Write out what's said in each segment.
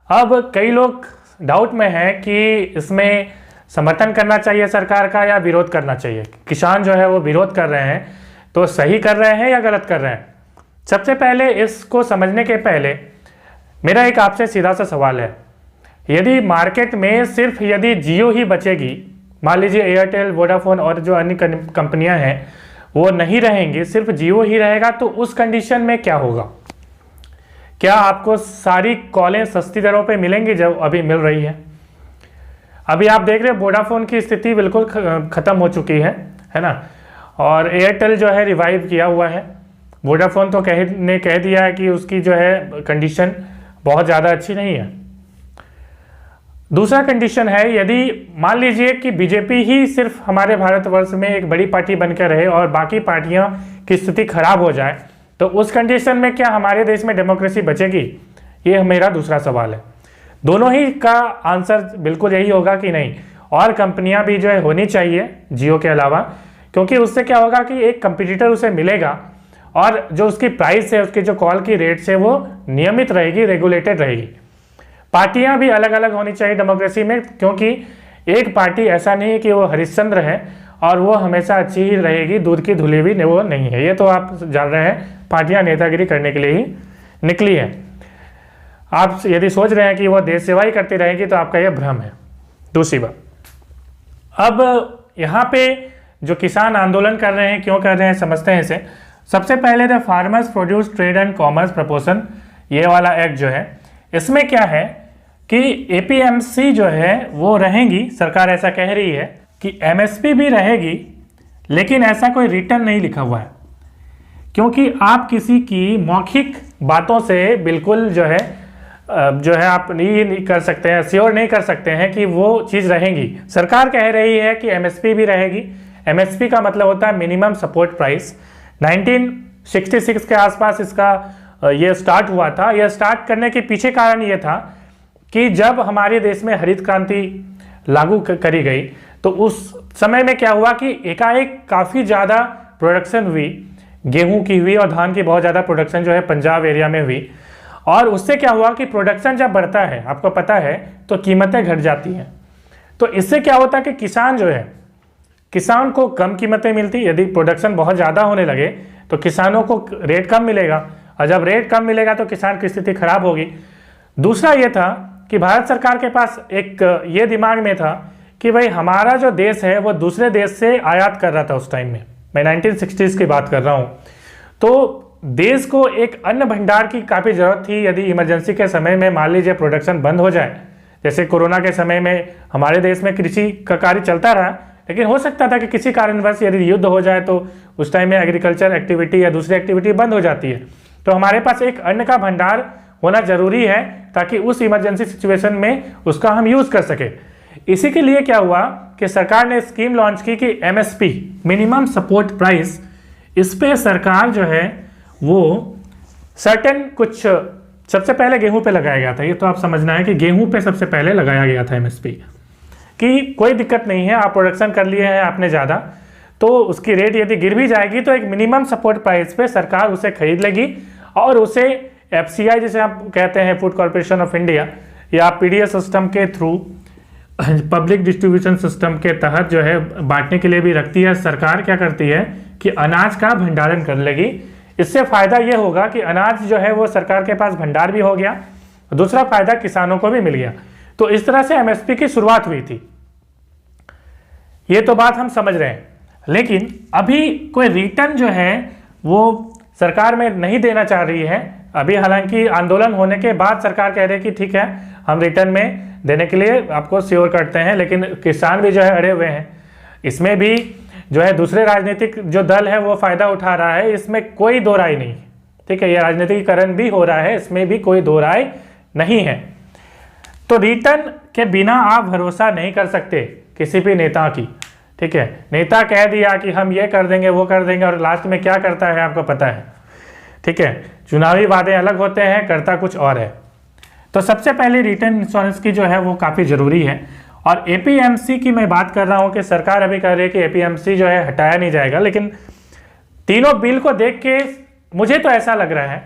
अब कई लोग डाउट में हैं कि इसमें समर्थन करना चाहिए सरकार का या विरोध करना चाहिए। किसान जो है वो विरोध कर रहे हैं, तो सही कर रहे हैं या गलत कर रहे हैं। सबसे पहले इसको समझने के पहले मेरा एक आपसे सीधा सा सवाल है, यदि मार्केट में सिर्फ यदि जियो ही बचेगी, मान लीजिए एयरटेल, वोडाफोन और जो अन्य कंपनियां हैं वो नहीं रहेंगी, सिर्फ जियो ही रहेगा, तो उस कंडीशन में क्या होगा? क्या आपको सारी कॉलें सस्ती दरों पे मिलेंगी जो अभी मिल रही है? अभी आप देख रहे हैं वोडाफोन की स्थिति बिल्कुल ख़त्म हो चुकी है ना, और एयरटेल जो है रिवाइव किया हुआ है। वोडाफोन तो कह दिया है कि उसकी जो है कंडीशन बहुत ज़्यादा अच्छी नहीं है। दूसरा कंडीशन है, यदि मान लीजिए कि बीजेपी ही सिर्फ हमारे भारतवर्ष में एक बड़ी पार्टी बनकर रहे और बाकी पार्टियां की स्थिति खराब हो जाए, तो उस कंडीशन में क्या हमारे देश में डेमोक्रेसी बचेगी? ये मेरा दूसरा सवाल है। दोनों ही का आंसर बिल्कुल यही होगा कि नहीं, और कंपनियां भी जो है होनी चाहिए जियो के अलावा, क्योंकि उससे क्या होगा कि एक कंपटीटर उसे मिलेगा और जो उसकी प्राइस है, उसकी जो कॉल की रेट्स है वो नियमित रहेगी, रेगुलेटेड रहेगी। पार्टियां भी अलग अलग होनी चाहिए डेमोक्रेसी में, क्योंकि एक पार्टी ऐसा नहीं है कि वो हरिश्चंद्र है और वो हमेशा अच्छी ही रहेगी, दूध की धुली हुई वो नहीं है। ये तो आप जान रहे हैं, पार्टियां नेतागिरी करने के लिए ही निकली है। आप यदि सोच रहे हैं कि वो देश सेवा ही करती रहेगी तो आपका यह भ्रम है। दूसरी बात, अब यहाँ पे जो किसान आंदोलन कर रहे हैं, क्यों कर रहे हैं समझते हैं इसे। सबसे पहले the farmers produce trade and commerce proposal, ये वाला एक्ट जो है, इसमें क्या है कि एपीएमसी जो है वो रहेंगी, सरकार ऐसा कह रही है कि एमएसपी भी रहेगी, लेकिन ऐसा कोई रिटर्न नहीं लिखा हुआ है, क्योंकि आप किसी की मौखिक बातों से बिल्कुल जो है आप नहीं कर सकते हैं, श्योर नहीं कर सकते हैं कि वो चीज़ रहेंगी। सरकार कह रही है कि एमएसपी भी रहेगी। एमएसपी का मतलब होता है मिनिमम सपोर्ट प्राइस। 1966 के आसपास इसका ये स्टार्ट हुआ था। यह स्टार्ट करने के पीछे कारण ये था कि जब हमारे देश में हरित क्रांति लागू करी गई, तो उस समय में क्या हुआ कि एकाएक काफ़ी ज़्यादा प्रोडक्शन हुई, गेहूं की हुई और धान की बहुत ज़्यादा प्रोडक्शन जो है पंजाब एरिया में हुई। और उससे क्या हुआ कि प्रोडक्शन जब बढ़ता है, आपको पता है, तो कीमतें घट जाती हैं। तो इससे क्या होता है कि किसान जो है, किसान को कम कीमतें मिलती। यदि प्रोडक्शन बहुत ज़्यादा होने लगे तो किसानों को रेट कम मिलेगा, और जब रेट कम मिलेगा तो किसान की स्थिति खराब होगी। दूसरा ये था कि भारत सरकार के पास एक ये दिमाग में था कि भाई हमारा जो देश है वो दूसरे देश से आयात कर रहा था उस टाइम में, मैं 1960s की बात कर रहा हूँ। तो देश को एक अन्न भंडार की काफ़ी ज़रूरत थी। यदि इमरजेंसी के समय में मान लीजिए प्रोडक्शन बंद हो जाए, जैसे कोरोना के समय में हमारे देश में कृषि का कार्य चलता रहा, लेकिन हो सकता था कि किसी कारणवश यदि युद्ध हो जाए तो उस टाइम में एग्रीकल्चर एक्टिविटी या दूसरी एक्टिविटी बंद हो जाती है। तो हमारे पास एक अन्न का भंडार होना जरूरी है ताकि उस इमरजेंसी सिचुएशन में उसका हम यूज़ कर सके। इसी के लिए क्या हुआ कि सरकार ने स्कीम लॉन्च की कि एमएसपी, मिनिमम सपोर्ट प्राइस, इस पे सरकार जो है वो सर्टेन कुछ, सबसे पहले गेहूं पे लगाया गया था। ये तो आप समझना है कि गेहूं पे सबसे पहले लगाया गया था एमएसपी, कि कोई दिक्कत नहीं है, आप प्रोडक्शन कर लिए हैं आपने ज़्यादा, तो उसकी रेट यदि गिर भी जाएगी तो एक मिनिमम सपोर्ट प्राइस पे सरकार उसे खरीद लेगी और उसे एफसीआई जिसे आप कहते हैं, फूड कॉर्पोरेशन ऑफ इंडिया, या पीडीएस सिस्टम के थ्रू, पब्लिक डिस्ट्रीब्यूशन सिस्टम के तहत जो है बांटने के लिए भी रखती है। सरकार क्या करती है कि अनाज का भंडारण कर लेगी। इससे फ़ायदा ये होगा कि अनाज जो है वो सरकार के पास भंडार भी हो गया, दूसरा फ़ायदा किसानों को भी मिल गया। तो इस तरह से एमएसपी की शुरुआत हुई थी। ये तो बात हम समझ रहे हैं, लेकिन अभी कोई रिटर्न जो है वो सरकार में नहीं देना चाह रही है। अभी हालांकि आंदोलन होने के बाद सरकार कह रही है कि ठीक है, हम रिटर्न में देने के लिए आपको श्योर करते हैं, लेकिन किसान भी जो है अड़े हुए हैं। इसमें भी जो है दूसरे राजनीतिक जो दल है वो फ़ायदा उठा रहा है, इसमें कोई दो राय नहीं। ठीक है, ये राजनीतिकरण भी हो रहा है, इसमें भी कोई दो राय नहीं है। तो रिटर्न के बिना आप भरोसा नहीं कर सकते किसी भी नेता की। ठीक है, नेता कह दिया कि हम ये कर देंगे वो कर देंगे, और लास्ट में क्या करता है आपको पता है। ठीक है, चुनावी वादे अलग होते हैं, करता कुछ और है। तो सबसे पहले रिटर्न इंश्योरेंस की जो है वो काफ़ी ज़रूरी है। और एपीएमसी की मैं बात कर रहा हूँ कि सरकार अभी कह रही है कि एपीएमसी जो है हटाया नहीं जाएगा, लेकिन तीनों बिल को देख के मुझे तो ऐसा लग रहा है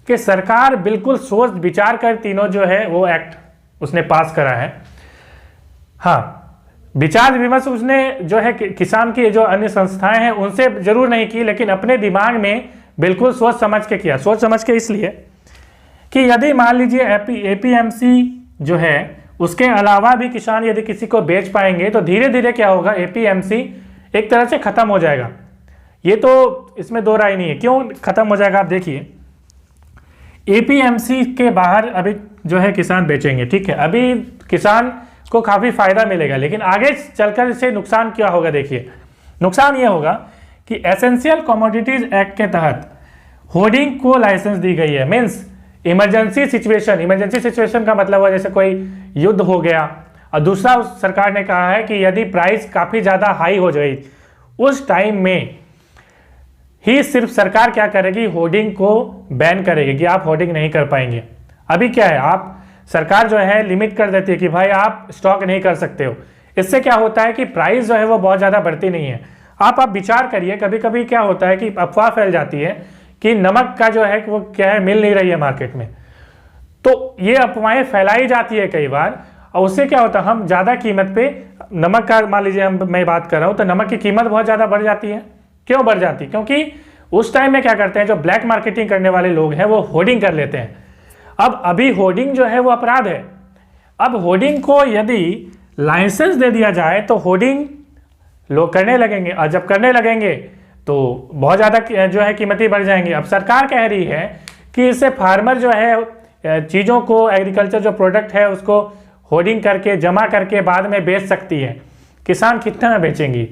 कि सरकार बिल्कुल सोच विचार कर तीनों जो है वो एक्ट उसने पास करा है। हाँ, विचार विमर्श उसने जो है किसान की जो अन्य संस्थाएं हैं उनसे जरूर नहीं की, लेकिन अपने दिमाग में बिल्कुल सोच समझ के किया। सोच समझ के इसलिए कि यदि मान लीजिए एपीएमसी जो है उसके अलावा भी किसान यदि किसी को बेच पाएंगे तो धीरे धीरे क्या होगा, एपीएमसी एक तरह से खत्म हो जाएगा। ये तो इसमें दो राय नहीं है। क्यों खत्म हो जाएगा, आप देखिए। एपीएमसी के बाहर अभी जो है किसान बेचेंगे, ठीक है, अभी किसान को काफ़ी फायदा मिलेगा, लेकिन आगे चलकर इसे नुकसान क्या होगा। देखिए, नुकसान ये होगा कि एसेंशियल कमोडिटीज एक्ट के तहत होर्डिंग को लाइसेंस दी गई है। मीन्स इमरजेंसी सिचुएशन का मतलब है जैसे कोई युद्ध हो गया, और दूसरा सरकार ने कहा है कि यदि प्राइस काफ़ी ज़्यादा हाई हो जाए उस टाइम में ही सिर्फ सरकार क्या करेगी, होर्डिंग को बैन करेगी कि आप होर्डिंग नहीं कर पाएंगे। अभी क्या है, आप सरकार जो है लिमिट कर देती है कि भाई आप स्टॉक नहीं कर सकते हो। इससे क्या होता है कि प्राइस जो है वो बहुत ज़्यादा बढ़ती नहीं है। आप विचार करिए, कभी कभी क्या होता है कि अफवाह फैल जाती है कि नमक का जो है वो क्या है मिल नहीं रही है मार्केट में, तो ये अफवाहें फैलाई जाती है कई बार, और उससे क्या होता है हम ज़्यादा कीमत पे नमक का, मान लीजिए मैं बात कर रहा हूँ, तो नमक की कीमत बहुत ज़्यादा बढ़ जाती है। क्यों बढ़ जाती है? क्योंकि उस टाइम में क्या करते हैं जो ब्लैक मार्केटिंग करने वाले लोग हैं वो होर्डिंग कर लेते हैं। अब अभी होर्डिंग जो है वो अपराध है। अब होर्डिंग को यदि लाइसेंस दे दिया जाए तो होर्डिंग लोग करने लगेंगे, और जब करने लगेंगे तो बहुत ज़्यादा जो है कीमतें बढ़ जाएंगी। अब सरकार कह रही है कि इससे फार्मर जो है चीज़ों को, एग्रीकल्चर जो प्रोडक्ट है उसको होर्डिंग करके जमा करके बाद में बेच सकती है। किसान कितना में बेचेंगी?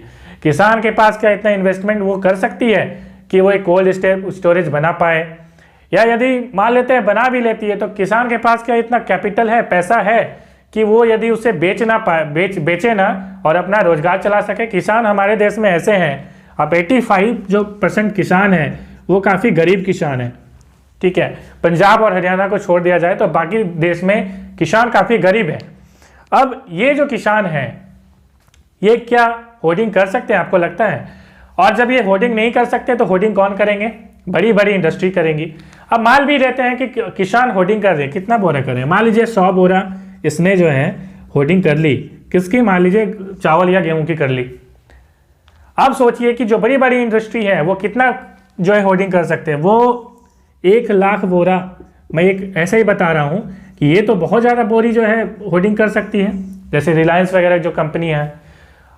किसान के पास क्या इतना इन्वेस्टमेंट वो कर सकती है कि वो एक कोल्ड स्टोरेज बना पाए? या यदि मान लेते हैं बना भी लेती है तो किसान के पास क्या इतना कैपिटल है, पैसा है कि वो यदि उसे बेच ना पाए, बेचे ना और अपना रोजगार चला सके? किसान हमारे देश में ऐसे हैं, अब 85% किसान हैं वो काफ़ी गरीब किसान हैं, ठीक है। पंजाब और हरियाणा को छोड़ दिया जाए तो बाकी देश में किसान काफ़ी गरीब हैं। अब ये जो किसान हैं ये क्या होर्डिंग कर सकते हैं, आपको लगता है? और जब ये होर्डिंग नहीं कर सकते तो होर्डिंग कौन करेंगे? बड़ी बड़ी इंडस्ट्री करेंगी। अब मान भी रहते हैं कि किसान होर्डिंग कर रहे हैं, कितना बोरा करें? मान लीजिए 100 बोरा इसने जो है होर्डिंग कर ली, किसकी? मान लीजिए चावल या गेहूं की कर ली। अब सोचिए कि जो बड़ी बड़ी इंडस्ट्री है वो कितना जो है होर्डिंग कर सकते हैं? वो 1 लाख बोरा, मैं एक ऐसे ही बता रहा हूँ कि ये तो बहुत ज़्यादा बोरी जो है होर्डिंग कर सकती है, जैसे रिलायंस वगैरह जो कंपनी है।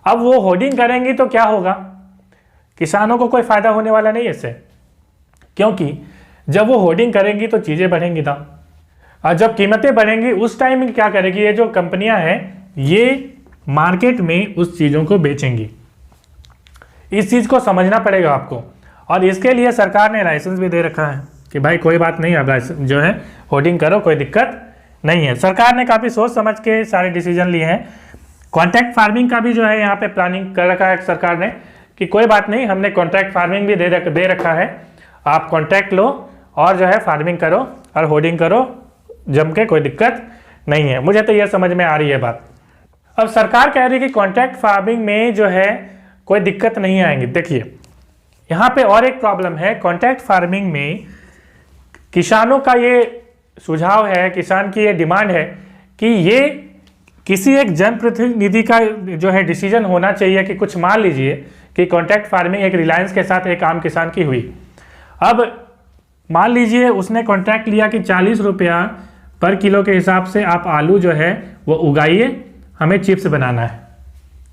अब वो होर्डिंग करेंगी तो क्या होगा? किसानों को कोई फ़ायदा होने वाला नहीं है इससे, क्योंकि जब वो होर्डिंग करेंगी तो चीज़ें बढ़ेंगी दाम, और जब कीमतें बढ़ेंगी उस टाइम में क्या करेगी ये जो कंपनियां हैं ये मार्केट में उस चीज़ों को बेचेंगी। इस चीज़ को समझना पड़ेगा आपको, और इसके लिए सरकार ने लाइसेंस भी दे रखा है कि भाई कोई बात नहीं, आप जो है होर्डिंग करो, कोई दिक्कत नहीं है। सरकार ने काफ़ी सोच समझ के सारे डिसीजन लिए हैं। कॉन्ट्रैक्ट फार्मिंग का भी जो है यहाँ पे प्लानिंग कर रखा है सरकार ने कि कोई बात नहीं, हमने कॉन्ट्रैक्ट फार्मिंग भी दे रखा है, आप कॉन्ट्रैक्ट लो और जो है फार्मिंग करो और होर्डिंग करो जम के, कोई दिक्कत नहीं है। मुझे तो ये समझ में आ रही है बात। अब सरकार कह रही है कि कॉन्ट्रैक्ट फार्मिंग में जो है कोई दिक्कत नहीं आएंगी। देखिए यहाँ पे और एक प्रॉब्लम है, कॉन्ट्रैक्ट फार्मिंग में किसानों का ये सुझाव है, किसान की ये डिमांड है कि ये किसी एक जनप्रतिनिधि का जो है डिसीजन होना चाहिए कि कुछ मान लीजिए कि कॉन्ट्रैक्ट फार्मिंग एक रिलायंस के साथ एक आम किसान की हुई। अब मान लीजिए उसने कॉन्ट्रैक्ट लिया कि 40 रुपया पर किलो के हिसाब से आप आलू जो है वो उगाइए, हमें चिप्स बनाना है,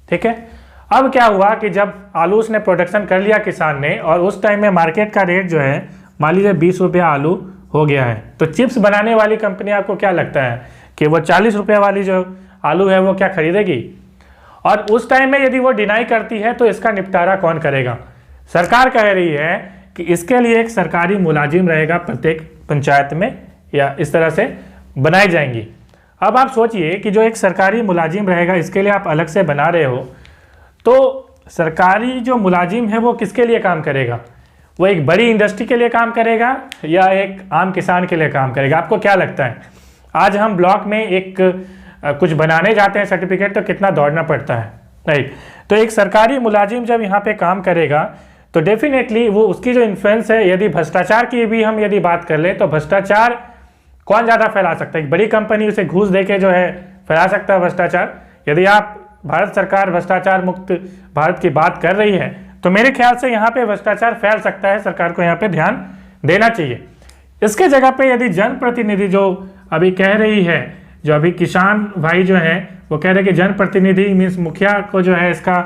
ठीक है। अब क्या हुआ कि जब आलू उसने प्रोडक्शन कर लिया किसान ने, और उस टाइम में मार्केट का रेट जो है मान लीजिए 20 रुपया आलू हो गया है, तो चिप्स बनाने वाली कंपनी आपको क्या लगता है कि वो 40 रुपया वाली जो आलू है वो क्या खरीदेगी? और उस टाइम में यदि वो डिनाई करती है तो इसका निपटारा कौन करेगा? सरकार कह रही है कि इसके लिए एक सरकारी मुलाजिम रहेगा प्रत्येक पंचायत में, या इस तरह से बनाई जाएंगी। अब आप सोचिए कि जो एक सरकारी मुलाजिम रहेगा इसके लिए आप अलग से बना रहे हो, तो सरकारी जो मुलाजिम है वो किसके लिए काम करेगा? वो एक बड़ी इंडस्ट्री के लिए काम करेगा या एक आम किसान के लिए काम करेगा? आपको क्या लगता है? आज हम ब्लॉक में एक कुछ बनाने जाते हैं सर्टिफिकेट तो कितना दौड़ना पड़ता है, राइट? तो एक सरकारी मुलाजिम जब यहाँ पे काम करेगा तो डेफिनेटली वो उसकी जो इन्फ्लुएंस है, यदि भ्रष्टाचार की भी हम यदि बात कर ले तो भ्रष्टाचार कौन ज़्यादा फैला सकता है? एक बड़ी कंपनी उसे घूस दे के जो है फैला सकता है भ्रष्टाचार। यदि आप भारत सरकार भ्रष्टाचार मुक्त भारत की बात कर रही है तो मेरे ख्याल से यहाँ पे भ्रष्टाचार फैल सकता है, सरकार को यहाँ पे ध्यान देना चाहिए। इसके जगह पे यदि जनप्रतिनिधि जो अभी कह रही है, जो अभी किसान भाई जो है वो कह रहे हैं कि जनप्रतिनिधि मीन्स मुखिया को जो है इसका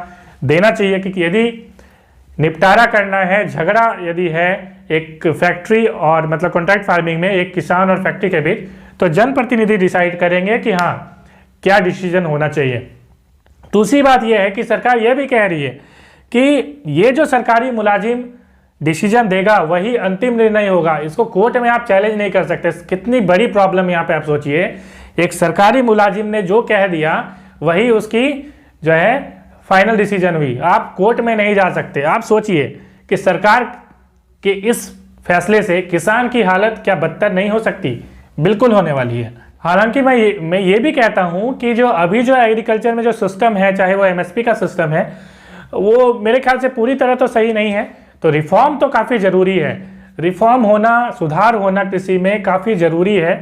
देना चाहिए कि यदि निपटारा करना है, झगड़ा यदि है एक फैक्ट्री और मतलब कॉन्ट्रैक्ट फार्मिंग में एक किसान और फैक्ट्री के बीच, तो जनप्रतिनिधि डिसाइड करेंगे कि हाँ क्या डिसीजन होना चाहिए। दूसरी बात यह है कि सरकार यह भी कह रही है कि ये जो सरकारी मुलाजिम डिसीजन देगा वही अंतिम निर्णय होगा, इसको कोर्ट में आप चैलेंज नहीं कर सकते। कितनी बड़ी प्रॉब्लम यहाँ पे आप सोचिए, एक सरकारी मुलाजिम ने जो कह दिया वही उसकी जो है फाइनल डिसीजन हुई, आप कोर्ट में नहीं जा सकते। आप सोचिए कि सरकार के इस फैसले से किसान की हालत क्या बदतर नहीं हो सकती? बिल्कुल होने वाली है। हालांकि मैं ये भी कहता हूँ कि जो अभी जो एग्रीकल्चर में जो सिस्टम है, चाहे वो एमएसपी का सिस्टम है, वो मेरे ख्याल से पूरी तरह तो सही नहीं है। तो रिफॉर्म तो काफ़ी ज़रूरी है, रिफॉर्म होना, सुधार होना कृषि में काफ़ी ज़रूरी है,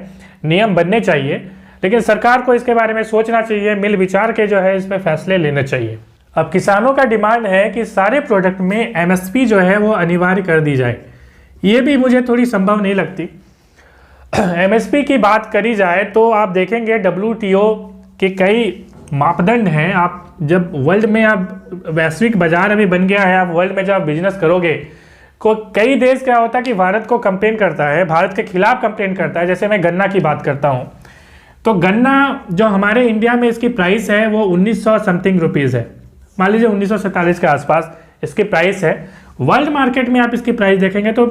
नियम बनने चाहिए, लेकिन सरकार को इसके बारे में सोचना चाहिए, मिल विचार के जो है इसमें फैसले लेने चाहिए। अब किसानों का डिमांड है कि सारे प्रोडक्ट में एमएसपी जो है वो अनिवार्य कर दी जाए। ये भी मुझे थोड़ी संभव नहीं लगती। एमएसपी की बात करी जाए तो आप देखेंगे डब्ल्यूटीओ के कई मापदंड हैं। आप जब वर्ल्ड में आप वैश्विक बाजार अभी बन गया है, आप वर्ल्ड में जब आप बिजनेस करोगे को कई देश क्या होता है कि भारत को कंप्लेन करता है, भारत के खिलाफ कंप्लेन करता है। जैसे मैं गन्ना की बात करता हूँ तो गन्ना जो हमारे इंडिया में इसकी प्राइस है वो 1900 समथिंग रुपीज़ है, मान लीजिए 1947 के आसपास इसकी प्राइस है। वर्ल्ड मार्केट में आप इसकी प्राइस देखेंगे तो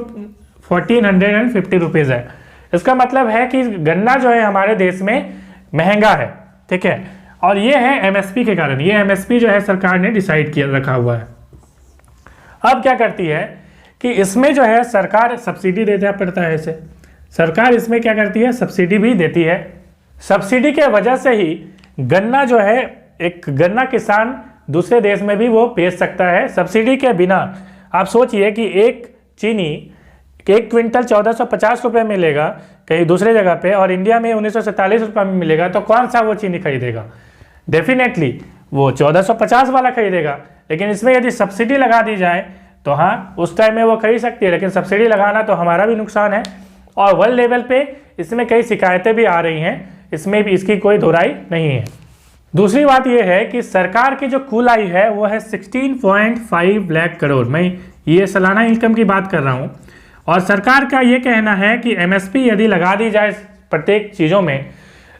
1450 रुपीज़ है। इसका मतलब है कि गन्ना जो है हमारे देश में महंगा है, ठीक है। और ये है एमएसपी के कारण, ये एमएसपी जो है सरकार ने डिसाइड किया रखा हुआ है। अब क्या करती है कि इसमें जो है सरकार सब्सिडी देना पड़ता है इसे, सरकार इसमें क्या करती है सब्सिडी भी देती है। सब्सिडी के वजह से ही गन्ना जो है एक गन्ना किसान दूसरे देश में भी वो बेच सकता है। सब्सिडी के बिना आप सोचिए कि एक चीनी 1 क्विंटल 1450 रुपये मिलेगा कहीं दूसरे जगह पे और इंडिया में 1947 रुपये में मिलेगा, तो कौन सा वो चीनी खरीदेगा? डेफिनेटली वो 1450 वाला खरीदेगा। लेकिन इसमें यदि सब्सिडी लगा दी जाए तो हाँ उस टाइम में वो खरीद सकती है, लेकिन सब्सिडी लगाना तो हमारा भी नुकसान है। और वर्ल्ड लेवल पे इसमें कई शिकायतें भी आ रही हैं, इसमें भी इसकी कोई दोहराई नहीं है। दूसरी बात यह है कि सरकार की जो कुल आय है वो है 16.5 लाख करोड़। मैं ये सालाना इनकम की बात कर रहा हूँ। और सरकार का ये कहना है कि एमएसपी यदि लगा दी जाए प्रत्येक चीज़ों में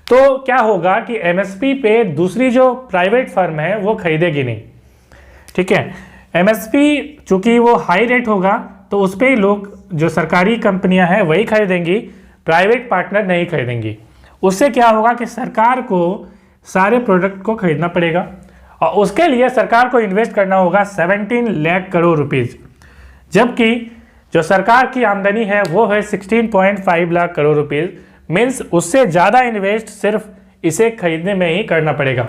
तो क्या होगा कि एमएसपी पे दूसरी जो प्राइवेट फर्म है वो खरीदेगी नहीं, ठीक है। एमएसपी चूँकि वो हाई रेट होगा तो उस पर लोग जो सरकारी कंपनियां हैं वही खरीदेंगी, प्राइवेट पार्टनर नहीं खरीदेंगी। उससे क्या होगा कि सरकार को सारे प्रोडक्ट को खरीदना पड़ेगा और उसके लिए सरकार को इन्वेस्ट करना होगा 17 लाख करोड़ रुपीज़, जबकि जो सरकार की आमदनी है वो है 16.5 लाख करोड़ रुपीज़। मीन्स उससे ज़्यादा इन्वेस्ट सिर्फ इसे खरीदने में ही करना पड़ेगा।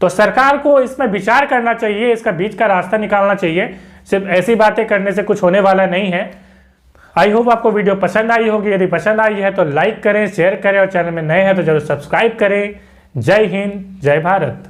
तो सरकार को इसमें विचार करना चाहिए, इसका बीच का रास्ता निकालना चाहिए। सिर्फ ऐसी बातें करने से कुछ होने वाला नहीं है। आई होप आपको वीडियो पसंद आई होगी। यदि पसंद आई है तो लाइक करें, शेयर करें और चैनल में नए हैं तो जरूर सब्सक्राइब करें। जय हिंद, जय भारत।